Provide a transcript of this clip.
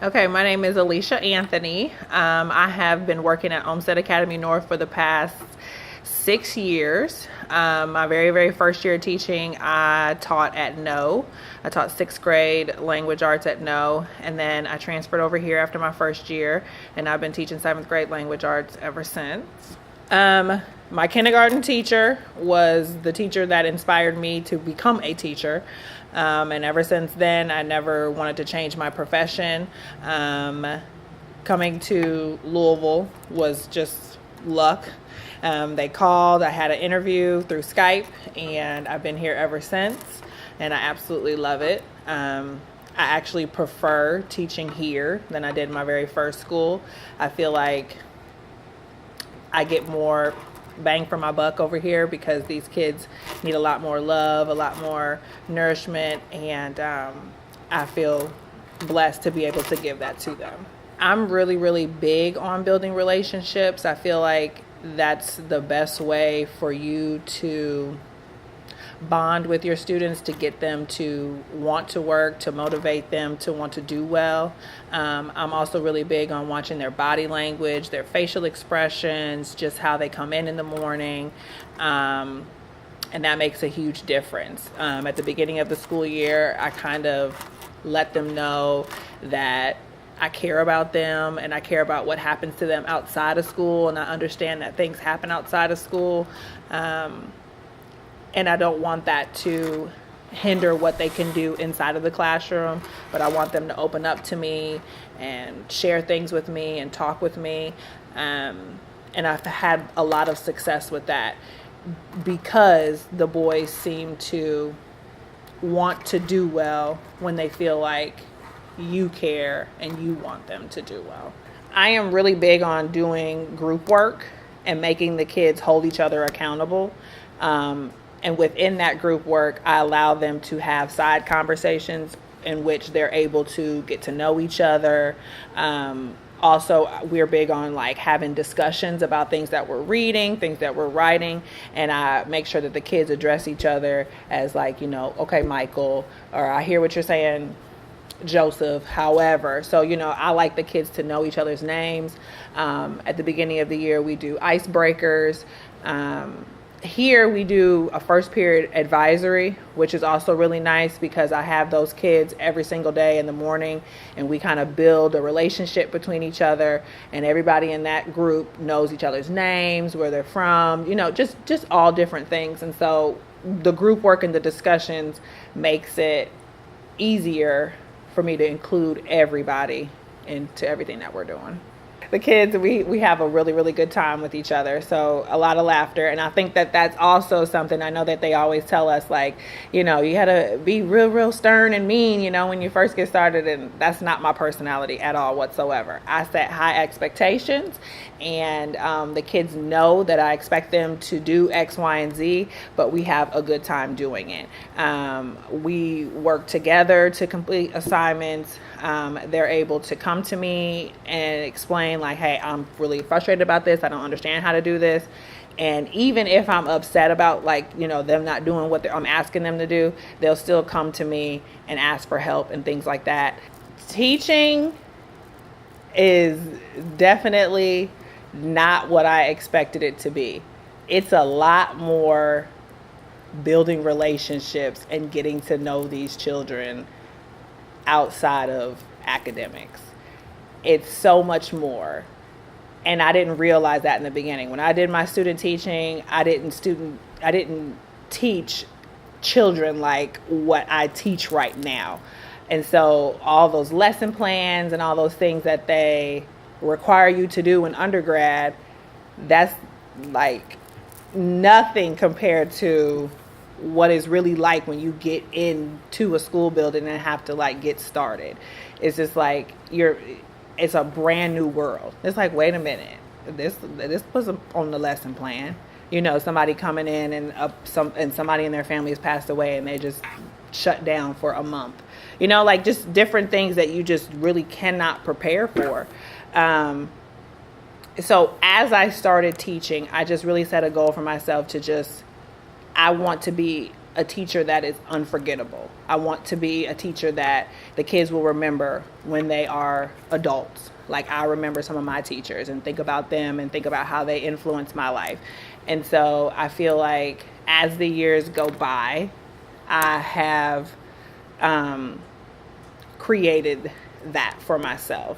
Okay, my name is Alecia Anthony. I have been working at Olmsted Academy North for the past 6 years. My very first year of teaching, I taught at No. I taught sixth grade language arts at No, and then I transferred over here after my first year, and I've been teaching seventh grade language arts ever since. My kindergarten teacher was the teacher that inspired me to become a teacher. And ever since then, I never wanted to change my profession. Coming to Louisville was just luck. They called, I had an interview through Skype, and I've been here ever since, and I absolutely love it. I actually prefer teaching here than I did my very first school. I feel like I get more bang for my buck over here because these kids need a lot more love, a lot more nourishment, and I feel blessed to be able to give that to them. I'm really big on building relationships. I feel like that's the best way for you to bond with your students, to get them to want to work, to motivate them to want to do well. I'm also really big on watching their body language, their facial expressions, just how they come in the morning. And that makes a huge difference. At the beginning of the school year, I kind of let them know that I care about them and I care about what happens to them outside of school, and I understand that things happen outside of school. And I don't want that to hinder what they can do inside of the classroom, but I want them to open up to me and share things with me and talk with me. And I've had a lot of success with that because the boys seem to want to do well when they feel like you care and you want them to do well. I am really big on doing group work and making the kids hold each other accountable. And within that group work, I allow them to have side conversations in which they're able to get to know each other. Also, we're big on like having discussions about things that we're reading, things that we're writing, and I make sure that the kids address each other as like, okay, Michael, or I hear what you're saying, Joseph, however. So, I like the kids to know each other's names. At the beginning of the year, we do icebreakers. Here we do a first period advisory, which is also really nice because I have those kids every single day in the morning, and we kind of build a relationship between each other, and everybody in that group knows each other's names, where they're from, just all different things. And so the group work and the discussions makes it easier for me to include everybody into everything that we're doing. The kids, we have a really good time with each other, so a lot of laughter. And I think that that's also something, I know that they always tell us, like, you had to be real stern and mean, when you first get started, and that's not my personality at all whatsoever. I set high expectations, and the kids know that I expect them to do X, Y, and Z, but we have a good time doing it. We work together to complete assignments. They're able to come to me and explain like, hey, I'm really frustrated about this. I don't understand how to do this. And even if I'm upset about them not doing what I'm asking them to do, they'll still come to me and ask for help and things like that. Teaching is definitely not what I expected it to be. It's a lot more building relationships and getting to know these children outside of academics. It's so much more. And I didn't realize that in the beginning. When I did my student teaching, I didn't teach children like what I teach right now. And so all those lesson plans and all those things that they require you to do in undergrad, that's like nothing compared to what is really like when you get into a school building and have to get started. It's just like it's a brand new world. It's like, wait a minute, this wasn't on the lesson plan. Somebody coming in and somebody in their family has passed away and they just shut down for a month. Just different things that you just really cannot prepare for. So as I started teaching, I just really set a goal for myself to I want to be a teacher that is unforgettable. I want to be a teacher that the kids will remember when they are adults. Like I remember some of my teachers and think about them and think about how they influenced my life. And so I feel like as the years go by, I have created that for myself.